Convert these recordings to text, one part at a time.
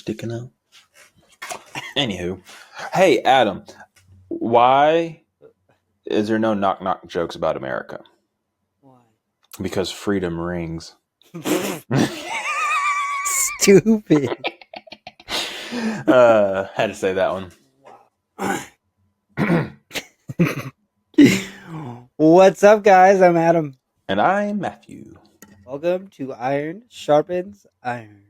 sticking out. Anywho, hey Adam, why is there no knock knock jokes about America? Why? Because freedom rings. Stupid. Had to say that one. What's up, guys? I'm Adam. And I'm Matthew. Welcome to Iron Sharpens Iron.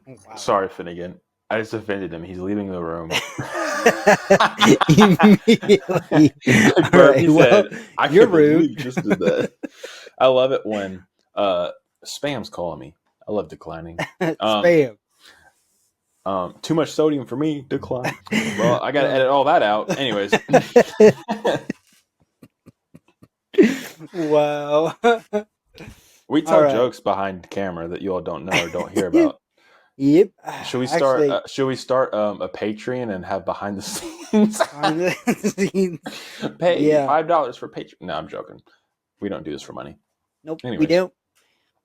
Wow. Sorry, Finnegan. I just offended him. He's leaving the room. Immediately. Like All right, well, said, I you're can't believe rude. you just did that. I love it when spam's calling me. I love declining. Spam. Too much sodium for me. Decline. Well, I got to edit all that out. Anyways. Wow. We All tell right. jokes behind camera that you all don't know or don't hear about. Yep. Should we start? Actually, Should we start a Patreon and have behind the scenes? behind the scenes. Pay Yeah. $5 for Patreon. No, I'm joking. We don't do this for money. Nope, Anyways. we don't.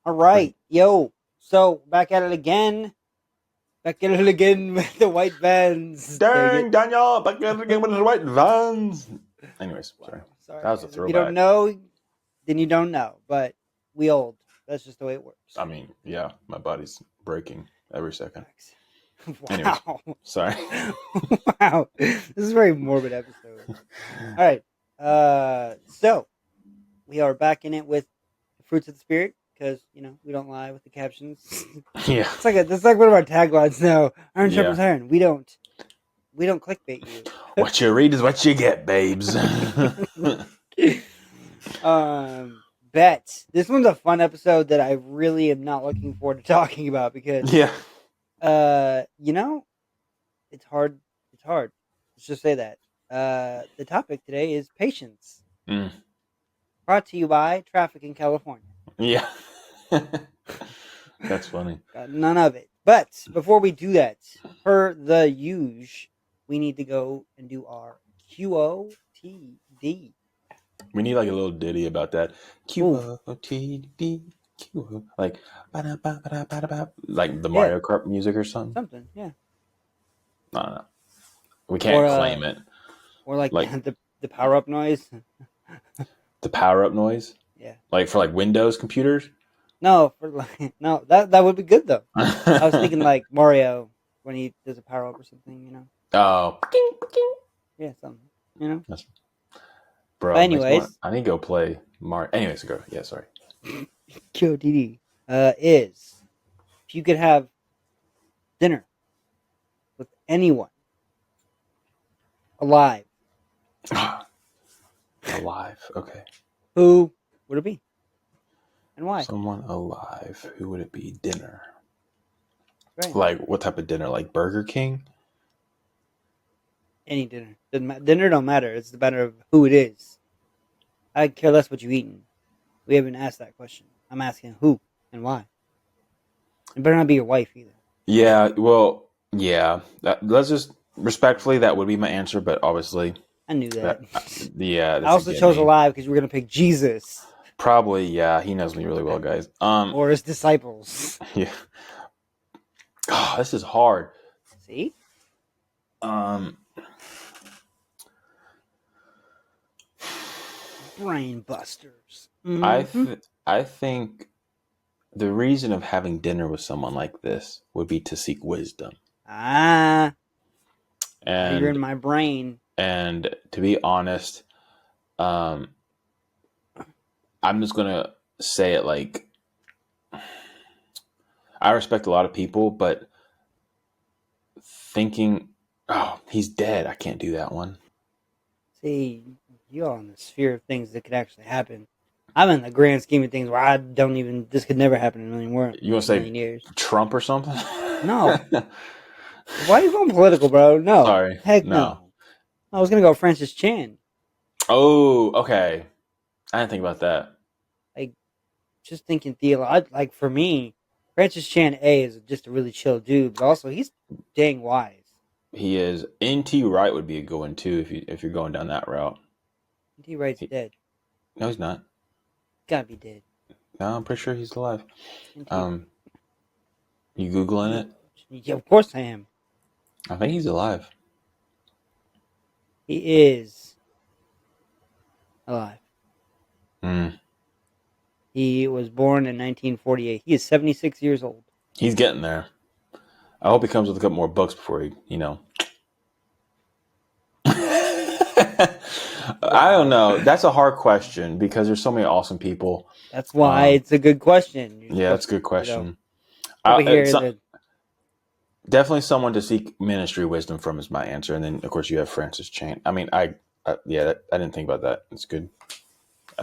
All right, yo. So back at it again. Back at it again with the white vans. Dang, Daniel, back at it again with the white vans. Anyways, sorry. Sorry. That was a If throwback. you don't know, then you don't know. But we old. That's just the way it works. I mean, yeah, my body's breaking every second. Wow. Anyways, sorry. Wow. This is a very morbid episode. All right. So we are back in it with the fruits of the spirit because we don't lie with the captions. Yeah. It's like one of our taglines now. Iron Yeah. sharpens iron. We don't clickbait you. What you read is what you get, babes. Bet this one's a fun episode that I really am not looking forward to talking about because Yeah. it's hard. It's hard. Let's just say that. The topic today is patience. Mm. Brought to you by Traffic in California. Yeah. That's funny. Got none of it. But before we do that, per the usual, we need to go and do our QOTD. We need like a little ditty about that. QOTD. QO. Like, like the Mario Kart music or something. Something, yeah. No. We can't claim it. Or like the power up noise. The power up noise? Yeah. Like for like Windows computers? No, that would be good though. I was thinking like Mario when he does a power up or something, Oh. Yeah, something, Bro, but anyways, I need to go play Mario. Anyways, go. Yeah, sorry. QOTD is if you could have dinner with anyone alive. Alive. Okay. Who would it be? And why? Someone alive. Who would it be? Dinner. Right. Like what type of dinner? Like Burger King? Any dinner. Dinner don't matter. It's the matter of who it is. I care less what you eating. We haven't asked that question. I'm asking who and why. It better not be your wife either. Yeah, well, yeah. Let's just respectfully, that would be my answer, but obviously, I knew that. Yeah. I also chose alive because we were gonna pick Jesus. Probably, yeah. He knows me really well, guys. Or his disciples. Yeah. Oh, this is hard. See? Brain busters. Mm-hmm. I think the reason of having dinner with someone like this would be to seek wisdom. And you're in my brain. And to be honest, I'm just gonna say it like I respect a lot of people, but thinking, oh, he's dead, I can't do that one. See, you're on the sphere of things that could actually happen. I'm in the grand scheme of things where this could never happen in a million years. You want to say Trump or something? No. Why are you going political, bro? No. Sorry. Heck no. I was going to go Francis Chan. Oh, okay. I didn't think about that. Like, just thinking like for me, Francis Chan is just a really chill dude, but also he's dang wise. He is. N.T. Wright would be a good one too if you're going down that route. T. Wright's He, dead. no, he's not. Gotta be dead. No, I'm pretty sure he's alive. N.T. Wright. Um, you googling it? Yeah, of course I am. I think he's alive. He is alive. Mm. He was born in 1948. He is 76 years old. He's getting there. I hope he comes with a couple more books before he. I don't know. That's a hard question because there's so many awesome people. That's why it's a good question. You're Yeah, that's a good supposed to, question. over here, Definitely someone to seek ministry wisdom from is my answer, and then of course you have Francis Chan. I mean, I didn't think about that. It's good.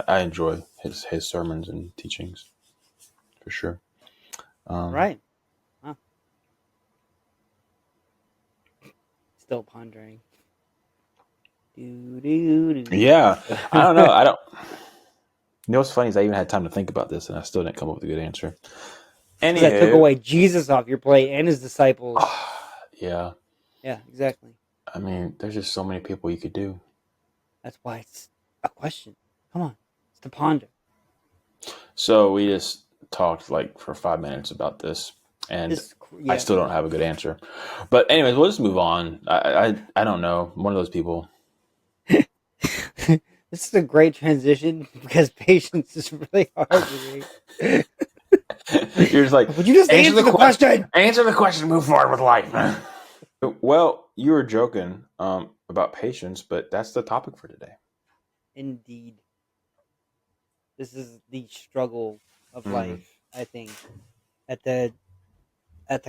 I enjoy his sermons and teachings for sure. right. Huh. Still pondering. Yeah, I don't know. I don't. You know what's funny is I even had time to think about this, and I still didn't come up with a good answer. Because I took Anywho, away Jesus off your plate and his disciples. yeah. Yeah, exactly. I mean, there's just so many people you could do. That's why it's a question. Come on, it's to ponder. So we just talked like for 5 minutes about this, and I still don't have a good answer. But anyways, we'll just move on. I don't know. I'm one of those people. This is a great transition because patience is really hard to read. You're just like, would you just answer the question? Answer the question. Move forward with life. Well, you were joking about patience, but that's the topic for today. Indeed, this is the struggle of life. I think at the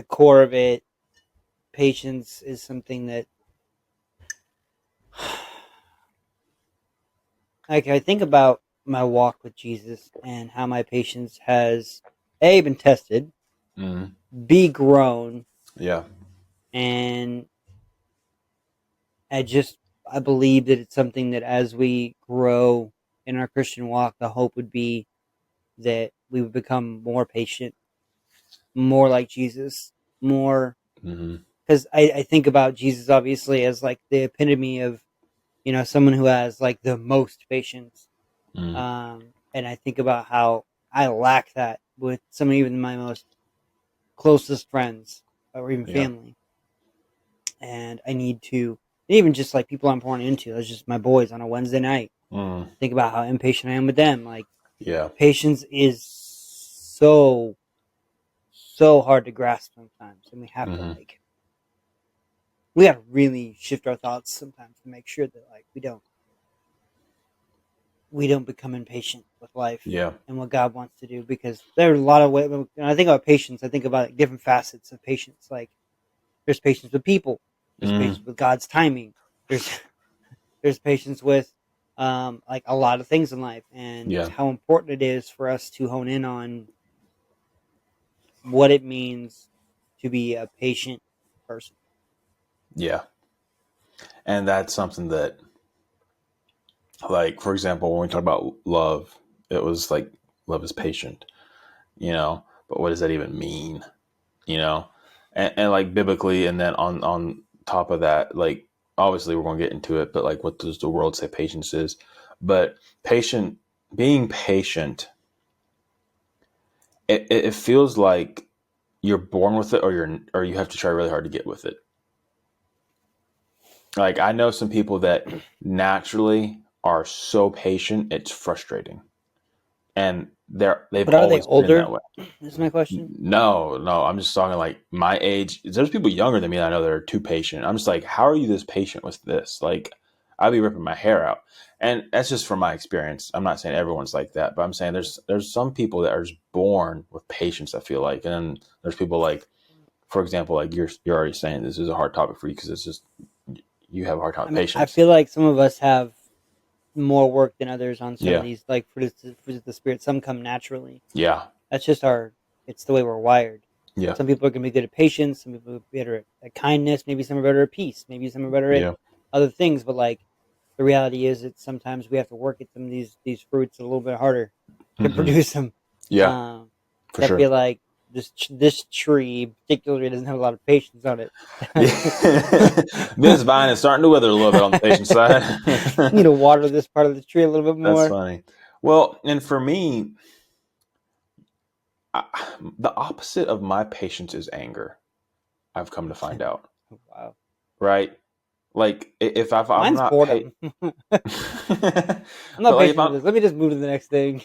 core of it, patience is something that like I think about my walk with Jesus and how my patience has A, been tested, B, grown, Yeah. and I believe that it's something that as we grow in our Christian walk, the hope would be that we would become more patient, more like Jesus, more because I think about Jesus obviously as like the epitome of someone who has like the most patience. And I think about how I lack that with some of even my most closest friends or even family. And I need to, and even just like people I'm pouring into, that's just my boys on a Wednesday night. Think about how impatient I am with them. Like, patience is so hard to grasp sometimes, and we have to we got to really shift our thoughts sometimes to make sure that like we don't become impatient with life and what God wants to do, because there are a lot of ways. When I think about patience, I think about like different facets of patience. Like there's patience with people, there's patience with God's timing, there's patience with like a lot of things in life, and how important it is for us to hone in on what it means to be a patient person. Yeah. And that's something that, like, for example, when we talk about love, it was like love is patient, but what does that even mean? And like biblically, and then on top of that, like obviously we're going to get into it, but like what does the world say patience is? But being patient, it feels like you're born with it, or you have to try really hard to get with it. Like I know some people that naturally are so patient, it's frustrating, and they've But are they always been older? that way. Is my question. No, I'm just talking like my age. There's people younger than me that I know that are too patient. I'm just like, how are you this patient with this? Like, I'd be ripping my hair out, and that's just from my experience. I'm not saying everyone's like that, but I'm saying there's some people that are just born with patience. I feel like, and then there's people like, for example, like you're already saying this is a hard topic for you because it's just you have a hard time with I patience. feel like some of us have more work than others on some of Yeah, these like fruits of the spirit. Some come naturally. yeah, That's just it's the way we're wired. yeah, Some people are going to be good at patience. Some people are better at kindness. Maybe some are better at peace. Maybe some are better at yeah. other things. But like the reality is that sometimes we have to work at some of these fruits a little bit harder to produce them. Yeah, for I sure. feel like this tree particularly doesn't have a lot of patience on it. Yeah. This vine is starting to wither a little bit on the patient side. Need to water this part of the tree a little bit That's more. funny. Well, and for me, I, the opposite of my patience is anger. I've come to find out, Wow. right? Like if I'm Mine's not boredom. I'm but not like patient with this. Let me just move to the next thing.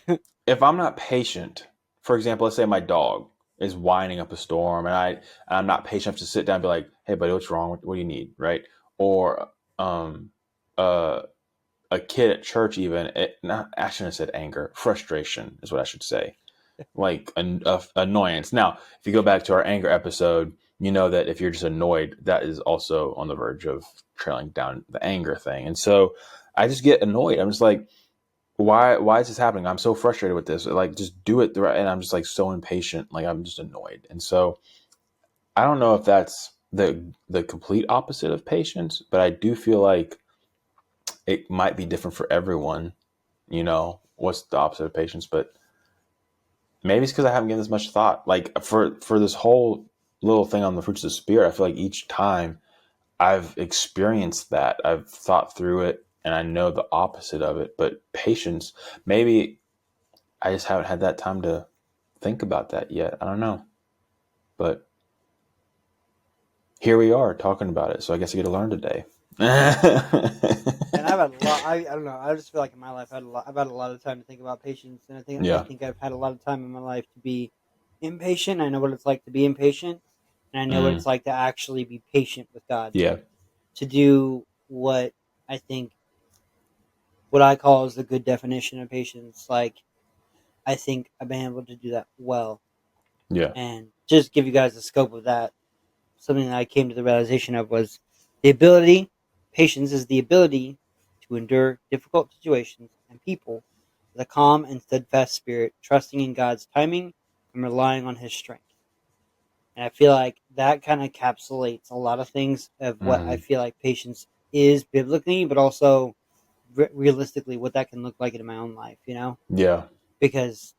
if I'm not patient, for example, let's say my dog is whining up a storm, and I'm not patient enough to sit down and be like, "Hey, buddy, what's wrong? What do you need?" Right? Or um, uh, a kid at church, even not I shouldn't have said anger, frustration is what I should say, like annoyance. Now, if you go back to our anger episode, you know that if you're just annoyed, that is also on the verge of trailing down the anger thing. And so I just get annoyed. I'm just like, why is this happening? I'm so frustrated with this. Like, just do it right. And I'm just like so impatient. Like, I'm just annoyed. And so I don't know if that's the complete opposite of patience, but I do feel like it might be different for everyone. What's the opposite of patience? But maybe it's because I haven't given this much thought. Like for this whole little thing on the fruits of the spirit, I feel like each time I've experienced that, I've thought through it, and I know the opposite of it. But patience, maybe I just haven't had that time to think about that yet. I don't know. But here we are talking about it. So I guess I get to learn today. And I've had a lot. I don't know. I just feel like in my life, I've had a lot of time to think about patience, and I Yeah. think I've had a lot of time in my life to be impatient. I know what it's like to be impatient, and I know what Mm, it's like to actually be patient with God, yeah. to do what I think, what I call is the good definition of patience. Like, I think I've been able to do that well, Yeah. and just give you guys the scope of that. Something that I came to the realization of was the ability, patience is the ability to endure difficult situations and people with a calm and steadfast spirit, trusting in God's timing and relying on His strength. And I feel like that kind of encapsulates a lot of things of what I Mm, feel like patience is biblically, but also realistically what that can look like in my own life, yeah. Because,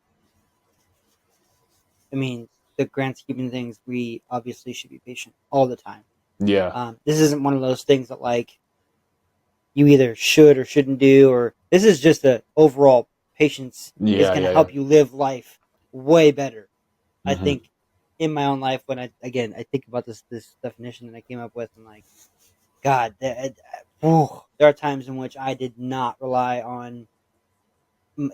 I mean, the grand scheme of things, we obviously should be patient all the time. Yeah. This isn't one of those things that like you either should or shouldn't do, or this is just a overall patience is Yeah. going to Yeah. Yeah. help you live life way better. I Mm-hmm. think in my own life, when I think about this definition that I came up with, I'm like, God, there are times in which I did not rely on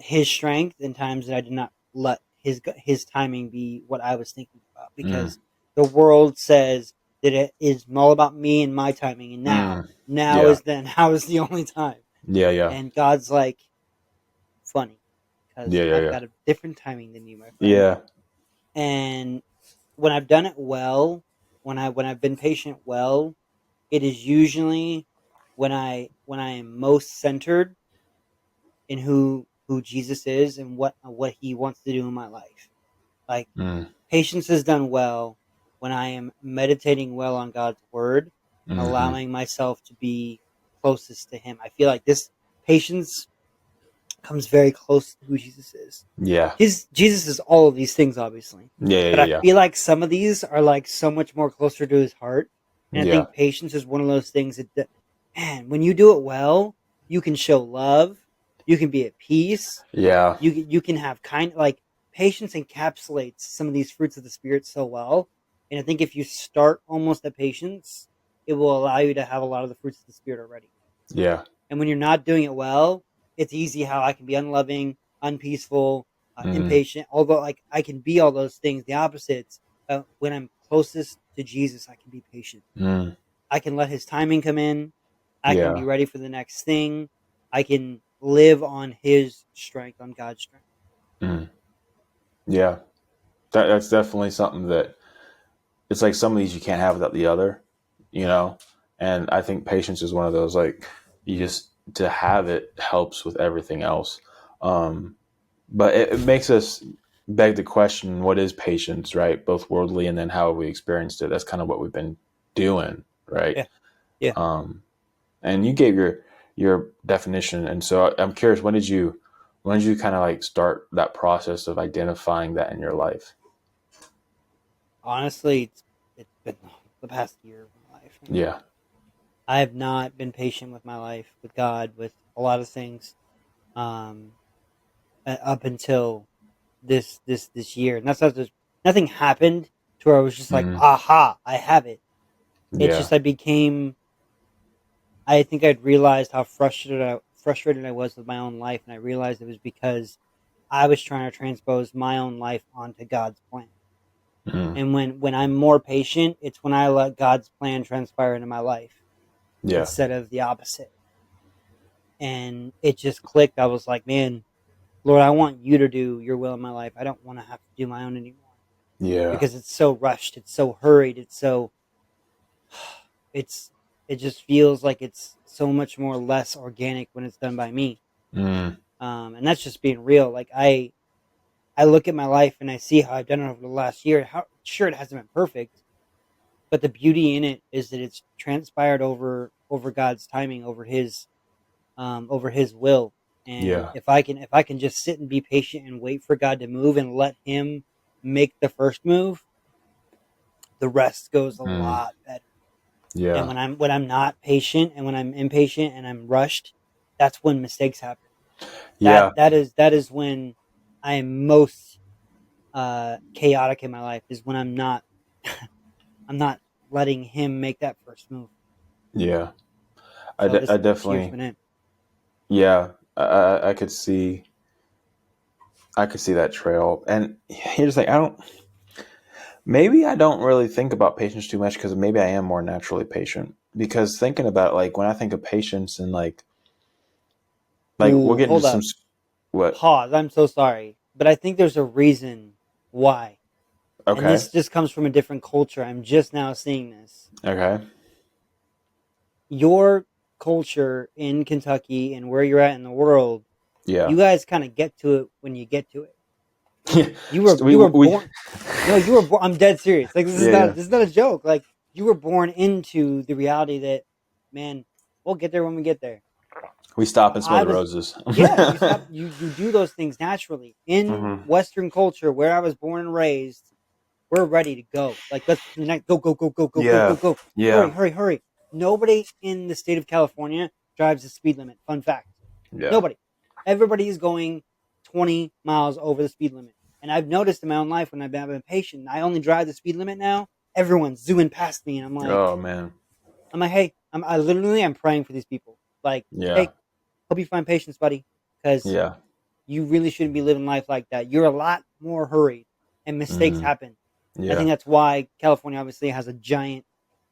His strength, and times that I did not let His timing be what I was thinking about, Mm, because the world says that it is all about me and my timing, and mm, now yeah. is then, now is the only time. Yeah. Yeah. And God's like, funny, because Yeah. Yeah. I've Yeah. got a different timing than you, my friend. Yeah. And when I've done it well, when I've been patient well, it is usually when I am most centered in who Jesus is and what He wants to do in my life. Like, Mm, patience is done well when I am meditating well on God's word and mm-hmm. allowing myself to be closest to Him. I feel like this patience comes very close to who Jesus is. Yeah. His Jesus is all of these things, obviously, Yeah. but Yeah. I Yeah. feel like some of these are like so much more closer to His heart. And I Yeah. think patience is one of those things man, when you do it well, you can show love, you can be at peace, Yeah. you can have like patience encapsulates some of these fruits of the spirit so well. And I think if you start almost at patience, it will allow you to have a lot of the fruits of the spirit already. Yeah. And when you're not doing it well, it's easy how I can be unloving, unpeaceful, Mm, impatient. Although, like, I can be all those things, the opposites. When I'm closest to Jesus, I can be patient. mm, I can let His timing come in. I can be yeah. ready for the next thing. I can live on His strength, on God's strength. Mm, yeah. That's definitely something that it's like some of these you can't have without the other, you know? And I think patience is one of those, like, you just, to have it helps with everything else. Um, but it makes us beg the question, what is patience, right? Both worldly and then how have we experienced it? That's kind of what we've been doing, right? Yeah, yeah. Um, and you gave your definition. And so I'm curious, when did you kind of like start that process of identifying that in your life? Honestly, it's been the past year of my life, man. Yeah. I have not been patient with my life, with God, with a lot of things, um, up until this year. And that's not just nothing happened to where I was just like, Mm, aha, I have it. It's yeah. just I became. I think I'd realized how frustrated I was with my own life, and I realized it was because I was trying to transpose my own life onto God's plan. Mm, And when I'm more patient, it's when I let God's plan transpire into my life yeah. instead of the opposite. And it just clicked. I was like, man, Lord, I want you to do your will in my life. I don't want to have to do my own anymore Yeah. because it's so rushed, it's so hurried, it's so it's it just feels like it's so much more less organic when it's done by me. Mm, And that's just being real. Like I look at my life and I see how I've done it over the last year. How sure it hasn't been perfect, but the beauty in it is that it's transpired over God's timing, over His will. And yeah. if I can just sit and be patient and wait for God to move and let Him make the first move, the rest goes a Mm, lot better. And yeah. when I'm not patient and when I'm impatient and I'm rushed, that's when mistakes happen. Yeah. That is when I am most chaotic in my life is when I'm not letting him make that first move. Yeah. So I this year's definitely, been it. yeah. I could see, I could see that trail. And here's the thing, maybe I don't really think about patience too much because maybe I am more naturally patient. Because thinking about like when I think of patience and like we'll Ooh, get into hold some, up. what? Pause. I'm so sorry, but I think there's a reason why, and Okay. this just comes from a different culture. I'm just now seeing this. Okay. Your culture in Kentucky and where you're at in the world, Yeah. you guys kind of get to it when you get to it. You were So you were we, born. No, you were. I'm dead serious. Like this is yeah, not yeah. this is not a joke. Like you were born into the reality that, man, we'll get there when we get there. We stop and smell I the was, roses. yeah. You stop. You do those things naturally in Hmm. Western culture where I was born and raised. We're ready to go. Like let's to the next. Go go go go go go go Yeah. go. Hurry Yeah. hurry hurry. Nobody in the state of California drives the speed limit. Fun fact. Yeah. Nobody. Everybody is going 20 miles over the speed limit. And I've noticed in my own life when I've been impatient, I only drive the speed limit now. Everyone's zooming past me, and Oh man. hey, I'm praying for these people. Like, Yeah. hey, hope you find patience, buddy, because Yeah. you really shouldn't be living life like that. You're a lot more hurried, and mistakes Hmm. happen. I think Yeah. that's why California obviously has a giant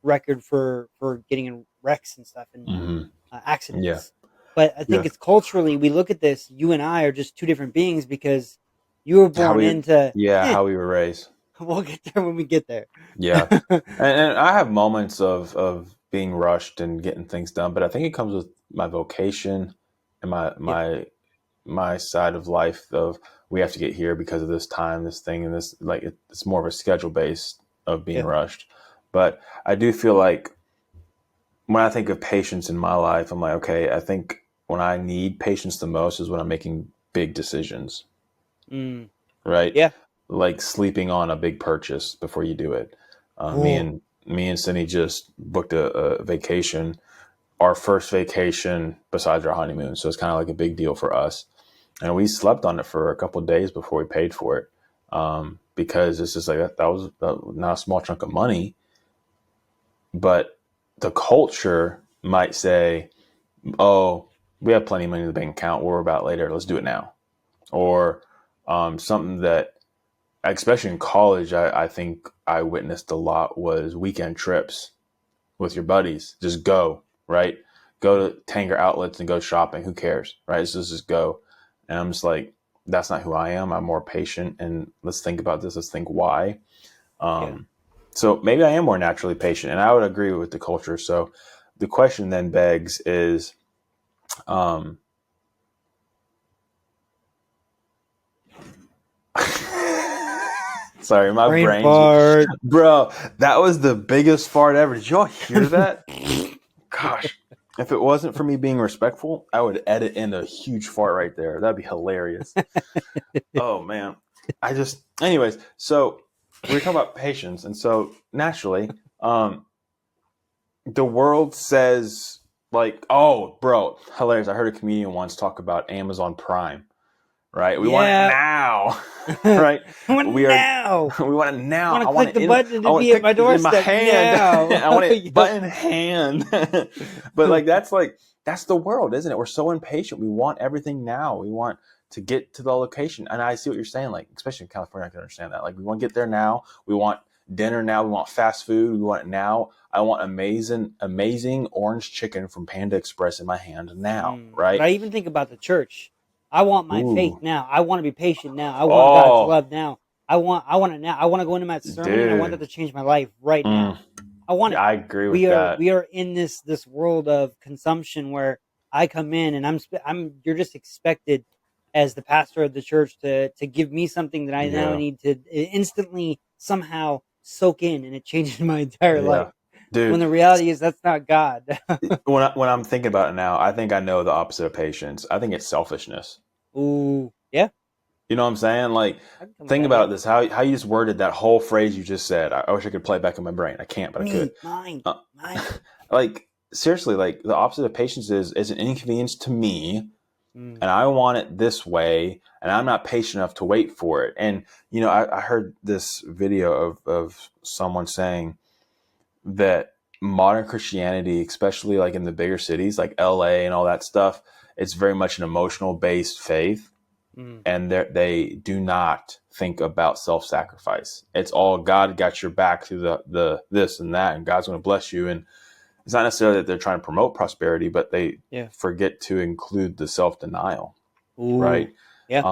record for getting in wrecks and stuff and Hmm. Yeah. accidents. But I think Yeah. it's culturally we look at this. You and I are just two different beings because you were How born we, into. yeah, how we were raised. We'll get there when we get there. Yeah. And I have moments of being rushed and getting things done, but I think it comes with my vocation and Yeah, my side of life of we have to get here because of this time, this thing, and this like it's more of a schedule based of being yeah. rushed. But I do feel like when I think of patience in my life, I'm like, okay, I think when I need patience the most is when I'm making big decisions, Mm, right? yeah. Like sleeping on a big purchase before you do it. Oh, Me and Cindy just booked a vacation, our first vacation besides our honeymoon. So it's kind of like a big deal for us. And we slept on it for a couple of days before we paid for it. Because it's just like that was not a small chunk of money, but the culture might say, oh, we have plenty of money in the bank account. We'll worry about it later. Let's do it now. Or something that, especially in college, I think I witnessed a lot was weekend trips with your buddies. Just go, right? Go to Tanger outlets and go shopping. Who cares, right? So just go. And I'm just like, that's not who I am. I'm more patient. And let's think about this. Let's think why. yeah. Um, so maybe I am more naturally patient. And I would agree with the culture. So the question then begs is, um, sorry, my Brain brain's, fart. bro, that was the biggest fart ever. Did y'all hear that? Gosh, if it wasn't for me being respectful, I would edit in a huge fart right there. That'd be hilarious. Oh man, anyways. So we're talking about patience, and so naturally, the world says like, "Oh, bro, hilarious!" I heard a comedian once talk about Amazon Prime. Right, we want it Yeah. now. Right, we are. Now. We want it I now. want I to want click it the in. button I to want be it at my picked in my doorstep hand. now. I want it Yep. button hand. But like that's the world, isn't it? We're so impatient. We want everything now. We want to get to the location. And I see what you're saying. Like especially in California, I can understand that. Like we want to get there now. We want dinner now. We want fast food. We want it now. I want amazing orange chicken from Panda Express in my hand now. But Right? I even think about the church. I want my faith Ooh. now. I want to be patient now. I want God's Oh, love now. I want it now. I want to go into that sermon and I want that dude. to change my life right now. Mm, I want yeah, it. I agree with that. We are in this world of consumption where I come in and I'm you're just expected as the pastor of the church to give me something that I now Yeah. need to instantly somehow soak in, and it changes my entire life. Yeah. When Dude, the reality is that's not God. when I'm thinking about it now, I think I know the opposite of patience. I think it's selfishness. Ooh, yeah, You know what I'm saying? Like, I can come with think that. Yeah, about this. How you just worded that whole phrase you just said. I wish I could play it back in my brain. I can't, but I could. me, mine, Uh, mine. like seriously, like the opposite of patience is an inconvenience to me, Mm, and I want it this way, and I'm not patient enough to wait for it. And I heard this video of someone saying that modern Christianity, especially like in the bigger cities like LA and all that stuff, it's very much an emotional based faith, mm. and they do not think about self sacrifice. It's all God got your back through the this and that, and God's going to bless you. And it's not necessarily that they're trying to promote prosperity, but they Yeah. forget to include the self denial, Ooh, right? yeah.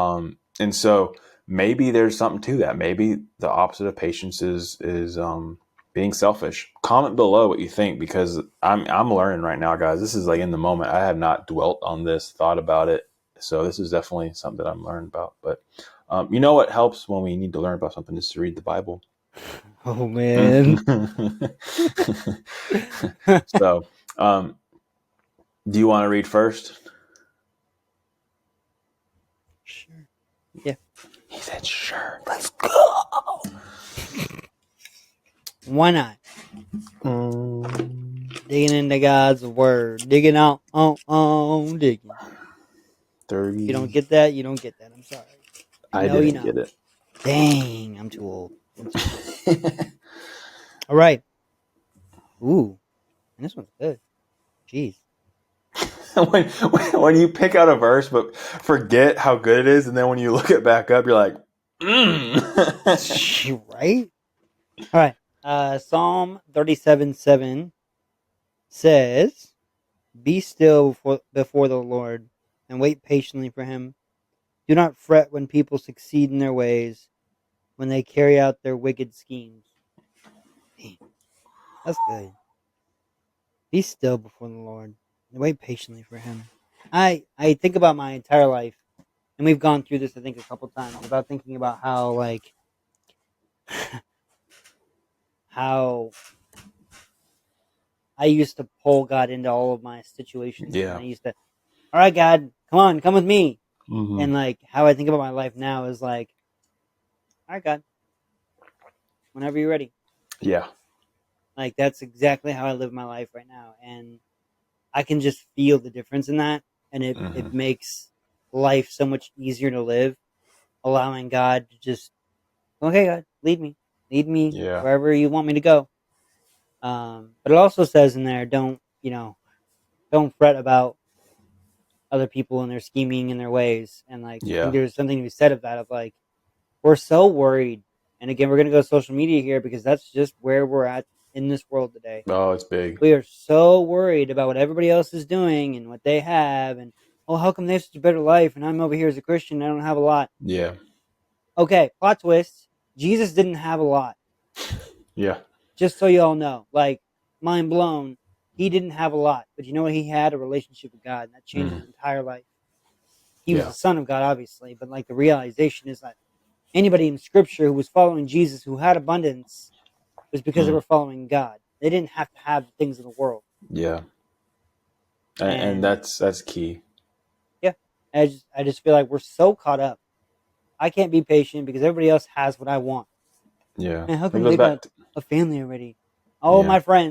And so maybe there's something to that. Maybe the opposite of patience is being selfish. Comment below what you think, because I'm learning right now, guys. This is like in the moment. I have not dwelt on this, thought about it. So this is definitely something that I'm learning about. But you know what helps when we need to learn about something is to read the Bible. Oh man. So do you want to read first? Sure. Yeah. He said, "Sure, let's go." Why not? Mm, Digging into God's word. Digging out. Digging. You don't 30. get that? You don't get that. I'm sorry. You I know, you didn't get know. it. Dang, I'm too old. I'm too old. All right. Ooh, and this one's good. Jeez. when you pick out a verse but forget how good it is, and then when you look it back up, you're like, Right? All right. Psalm 37:7 says, "Be still before the Lord and wait patiently for him. Do not fret when people succeed in their ways, when they carry out their wicked schemes." Damn, that's good. Be still before the Lord and wait patiently for him. I think about my entire life, and we've gone through this I think a couple times about thinking about how like how I used to pull God into all of my situations, and I yeah. used to, all right, God, come on, come with me. Hmm. And like how I think about my life now is like, all right, God, whenever you're ready. Yeah. Like that's exactly how I live my life right now, and I can just feel the difference in that, and Hmm. it makes life so much easier to live, allowing God to just, okay, God, lead me Yeah. wherever you want me to go. But it also says in there, don't fret about other people and their scheming and their ways. And like, I think Yeah. there's something to be said of that. Of like, we're so worried. And again, we're gonna go social media here because that's just where we're at in this world today. Oh, it's big. We are so worried about what everybody else is doing and what they have, and oh, how come they have such a better life, and I'm over here as a Christian, and I don't have a lot. Yeah. Okay, plot twist: Jesus didn't have a lot. Yeah. Just so y'all know, like, mind blown. He didn't have a lot, but you know what? He had a relationship with God, and that changed Hmm. his entire life. He was Yeah. the son of God, obviously, but like the realization is that anybody in Scripture who was following Jesus, who had abundance, was because they Mm. were following God. They didn't have to have the things of the world, Yeah. And and that's key. yeah, I just feel like we're so caught up. I can't be patient because everybody else has what I want. Yeah. Man, how It come goes they got back. a family already? Yeah.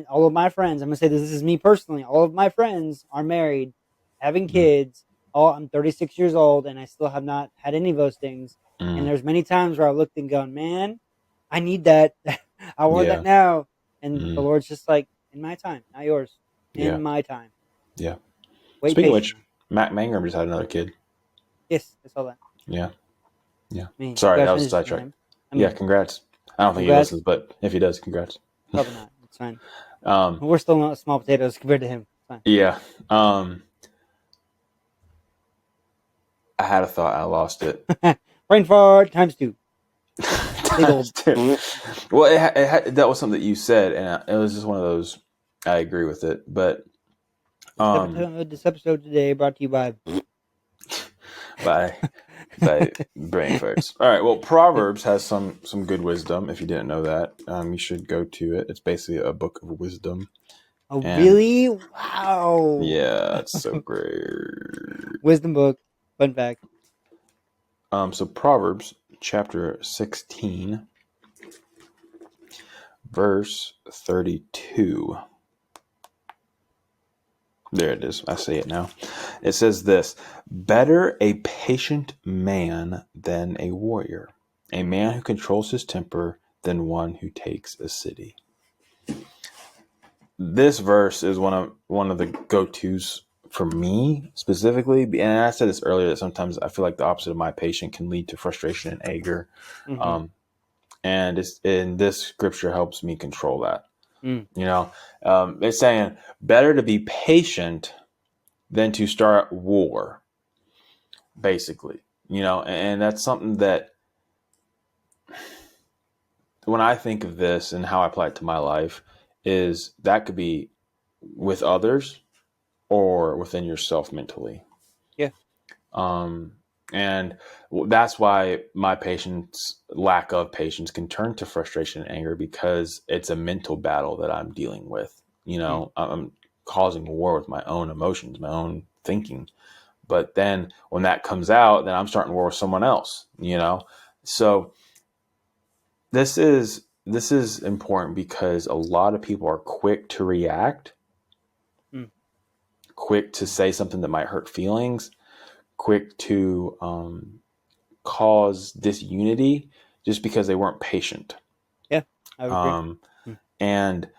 All of my friends, I'm gonna say this is me personally. All of my friends are married, having Mm, kids. Oh, I'm 36 years old, and I still have not had any of those things. And mm, there's many times where I looked and gone, man, I need that. I want that yeah. now. And the Mm, Lord's just like, in my time, not yours. yeah. In my time. Yeah. Wait Speaking of which, patiently. Matt Mangrum just had another kid. Yes, I saw that. Yeah. Yeah. I mean, Sorry, that was a congratulations to sidetrack. him. I Yeah. mean, Congrats. I don't think he listens, congrats. but if he does, congrats. Probably not. It's fine. Um, We're still not small potatoes compared to him. It's fine. yeah. I had a thought. I lost it. Brain fart times two. Big old. Well, that was something that you said, and it was just one of those. I agree with it, but um, This episode today brought to you by. by by brain farts. All right. Well, Proverbs has some good wisdom. If you didn't know that, you should go to it. It's basically a book of wisdom, Oh, and really? Wow. yeah, it's so great. Wisdom book. Fun fact. So Proverbs chapter 16, verse 32. There it is. I see it now. It says this: better a patient man than a warrior, a man who controls his temper than one who takes a city. This verse is one of the go-tos for me specifically. And I said this earlier that sometimes I feel like the opposite of my patient can lead to frustration and anger. Mm-hmm. Um, and this scripture helps me control that. Mm. You know, it's saying better to be patient than to start war, basically. And that's something that when I think of this and how I apply it to my life, is that could be with others or within yourself mentally. Yeah, Um, and that's why my lack of patience can turn to frustration and anger, because it's a mental battle that I'm dealing with. mm. I'm causing war with my own emotions, my own thinking. But then when that comes out, then I'm starting war with someone else. So this is important because a lot of people are quick to react, Mm. quick to say something that might hurt feelings, quick to cause disunity just because they weren't patient. Yeah, I would agree. Um, Mm. and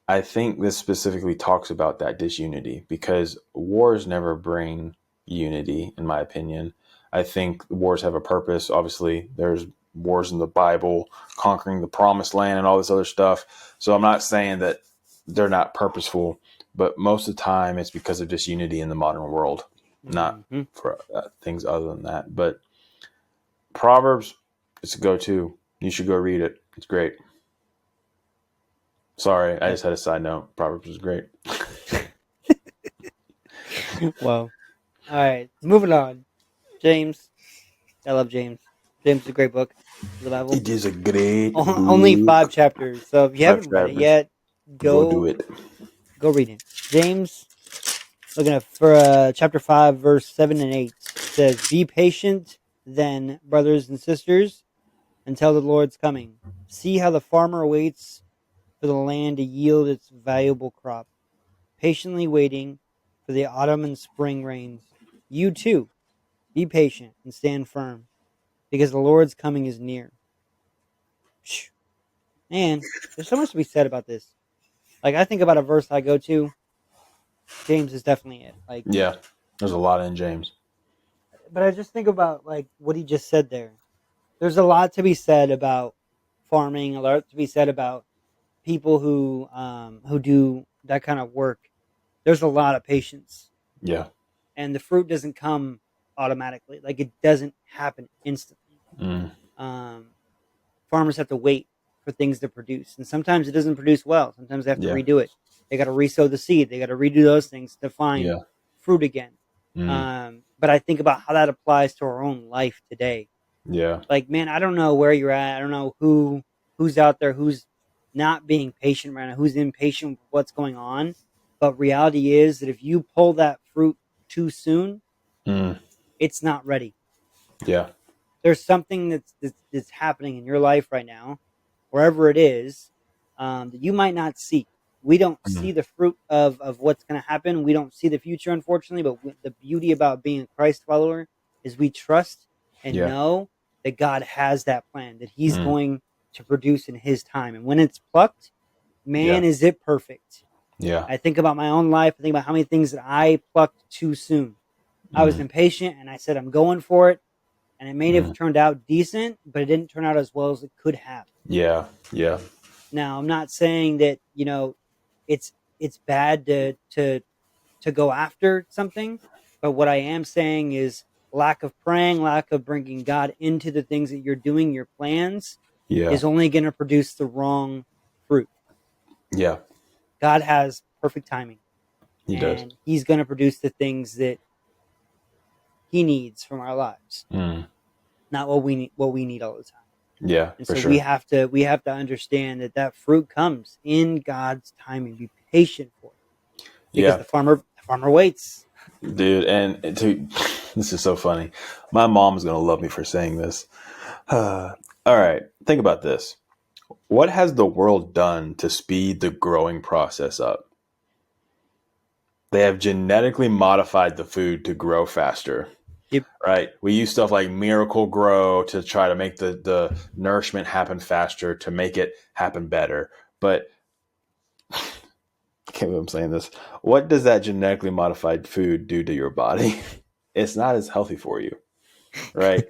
I think this specifically talks about that disunity, because wars never bring unity, in my opinion. I think wars have a purpose. Obviously, there's wars in the Bible, conquering the promised land and all this other stuff. So I'm not saying that they're not purposeful, but most of the time it's because of disunity in the modern world, not Mm-hmm. for things other than that. But Proverbs, it's a go-to. You should go read it. It's great. Sorry, I Yeah. just had a side note. Proverbs is great. Well, all right. Moving on. James. I love James. James is a great book of the Bible. It is a great Only five book. chapters. So if you 5 haven't read it chapters. yet, Go do go it. go read it. James, looking at for chapter 5, verse 7 and 8, says, "Be patient, then, brothers and sisters, until the Lord's coming. See how the farmer waits for the land to yield its valuable crop, patiently waiting for the autumn and spring rains. You too, be patient and stand firm, because the Lord's coming is near." Phew. Man, there's so much to be said about this. Like, I think about a verse I go to, James is definitely it. Like, Yeah, there's a lot in James. but I just think about like what he just said there. There's a lot to be said about farming, a lot to be said about people who do that kind of work. There's a lot of patience, Yeah. and the fruit doesn't come automatically. Like, it doesn't happen instantly. Mm, Um, Farmers have to wait for things to produce, and sometimes it doesn't produce well. Sometimes they have to yeah. redo it. They got to resow the seed. They got to redo those things to find Yeah. fruit again. Mm, But I think about how that applies to our own life today. yeah. Like, man, I don't know where you're at. I don't know who's out there who's not being patient right now, who's impatient with what's going on. But reality is that if you pull that fruit too soon, Mm, it's not ready. yeah. There's something that's happening in your life right now, wherever it is, that you might not see. We don't see Mm. the fruit of what's going to happen. We don't see the future, unfortunately. But the beauty about being a Christ follower is we trust and Yeah. know that God has that plan, that He's Mm. going to produce in His time. And when it's plucked, Yeah. man, is it perfect. Yeah. I think about my own life. I think about how many things that I plucked too soon. I was Mm. impatient and I said, I'm going for it. And it may have Mm. turned out decent, but it didn't turn out as well as it could have. Yeah. Yeah. Now, I'm not saying that, it's it's bad to go after something, but what I am saying is lack of praying, lack of bringing God into the things that you're doing, your plans, Yeah. is only going to produce the wrong fruit. Yeah. God has perfect timing, He does. and He's going to produce the things that He needs from our lives, Mm. not what we need all the time. Yeah, And for so we sure. have to we have to understand that that fruit comes in God's timing. Be patient for it, because Yeah, the farmer waits. dude. And to this is so funny. My mom's gonna love me for saying this. All right, think about this. What has the world done to speed the growing process up? They have genetically modified the food to grow faster. Yep. Right? We use stuff like Miracle Grow to try to make the nourishment happen faster, to make it happen better. But I can't believe I'm saying this. What does that genetically modified food do to your body? It's not as healthy for you, right?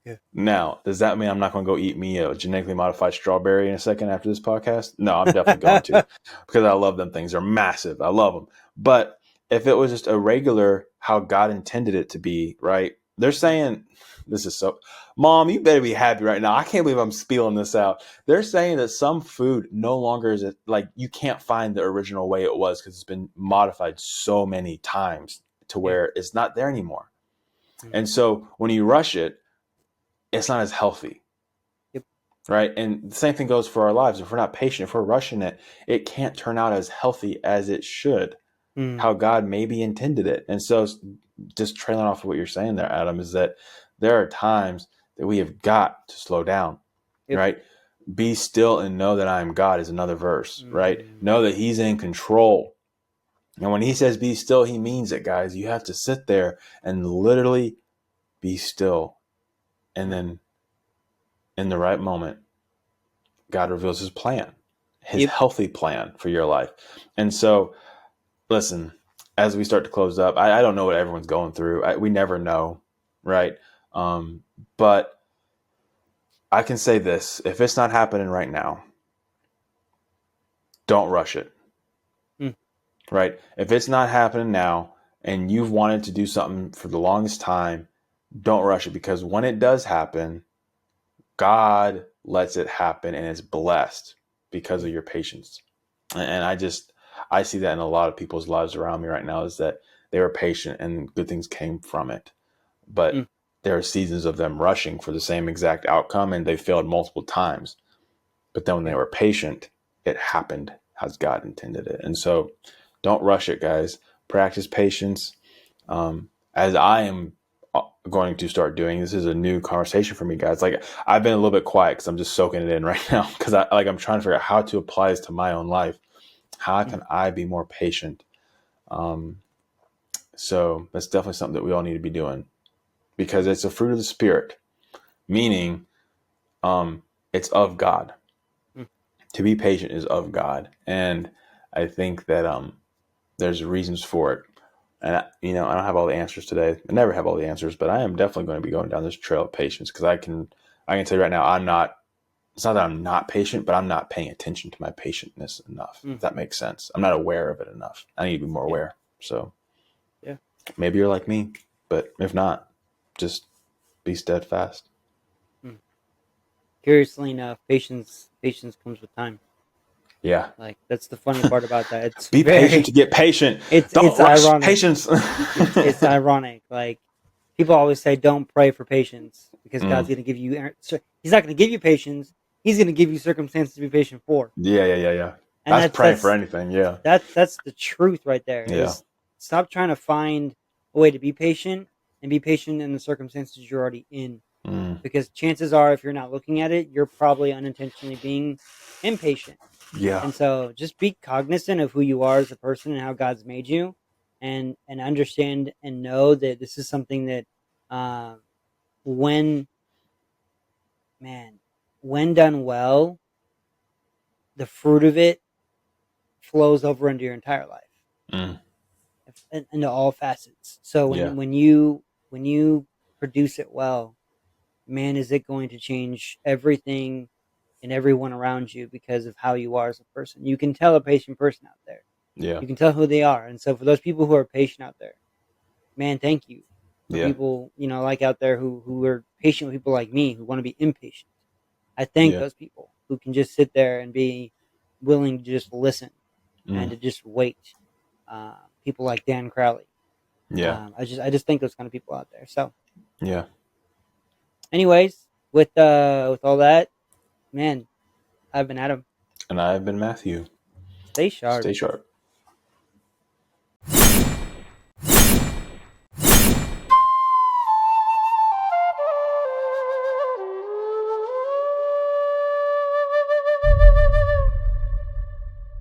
Yeah. Now, does that mean I'm not going to go eat me a genetically modified strawberry in a second after this podcast? No, I'm definitely going to, because I love them things. They're massive. I love them. But if it was just a regular, how God intended it to be, right? They're saying, this is so, Mom, you better be happy right now. I can't believe I'm spieling this out. They're saying that some food no longer is like, you can't find the original way it was because it's been modified so many times to Yeah. where it's not there anymore. Mm. And so when you rush it, it's not as healthy, Yep. right? And the same thing goes for our lives. If we're not patient, if we're rushing it, it can't turn out as healthy as it should, Mm. how God maybe intended it. And so, just trailing off of what you're saying there, Adam, is that there are times that we have got to slow down, Yep. right? Be still and know that I am God is another verse, right? Mm. Know that He's in control. And when He says be still, He means it, guys. You have to sit there and literally be still. And Mm. then in the right moment, God reveals His plan, His Yep. healthy plan for your life. And so, listen, as we start to close up, I don't know what everyone's going through. We never know, right? But I can say this: if it's not happening right now, don't rush it, Mm. right? If it's not happening now and you've wanted to do something for the longest time, don't rush it, because when it does happen, God lets it happen and it's blessed because of Mm. your patience. And I see that in a lot of people's lives around me right now, is that they were patient and good things came from it. But Mm. there are seasons of them rushing for the same exact outcome, and they failed multiple times. But then when they Yeah. were patient, it happened as God intended it. And so don't rush it, guys. Practice patience. As I am going to start doing, this is a new conversation for me, guys. Like, I've been a little bit quiet because I'm just soaking it in right now, because I'm trying to figure out how to apply this to my own life. How Mm. can I be more patient? Um, so that's definitely something that we all need to be doing, because Mm. it's a fruit of the spirit, meaning it's of God. Mm. To be patient is of God, and I think that there's reasons for it. And I don't have all the answers today. I never have all the answers, but I am definitely going to be going down this trail of patience, because I can tell you right now, I'm not. It's not that I'm not patient, but I'm not paying attention to my patientness enough. If Mm. that makes sense, I'm not aware of it enough. I need to be more Yeah. aware. So Yeah. maybe you're like me, but if not, just be steadfast. Mm. Curiously enough, patience comes with time. Yeah. Like, that's the funny part about that. It's Be patient very to get patient. it's Don't rush ironic. patience. It's ironic. Like, people always say, don't pray for patience because God's Mm. going to give you. So He's not going to give you patience. He's going to give you circumstances to be patient for. Yeah, yeah, yeah, yeah. And That's that's praying for that's anything. Yeah. that's the truth right there. Yeah. Is stop trying to find a way to be patient, and be patient in the circumstances you're already in. Mm. because chances are, if you're not looking at it, you're probably unintentionally being impatient. Yeah. And so just be cognizant of who you are as a person and how God's made you, and understand and know that this is something that, um, when man, when done well, the fruit of it flows over into your entire life, Mm. into all facets. So Yeah. when you produce it well, man, is it going to change everything and everyone around you because of how you are as a person. You can tell a patient person out there. Yeah. You can tell who they are. And so for those people who are patient out there, man, thank you. For Yeah. people, like out there who are patient with people like me who want to be impatient. I thank Yeah. those people who can just sit there and be willing to just listen and Mm. to just wait. People like Dan Crowley. Yeah. I just think those kind of people out there. So, Yeah. anyways, with all that, man, I've been Adam. And I've been Matthew. Stay sharp. Stay sharp.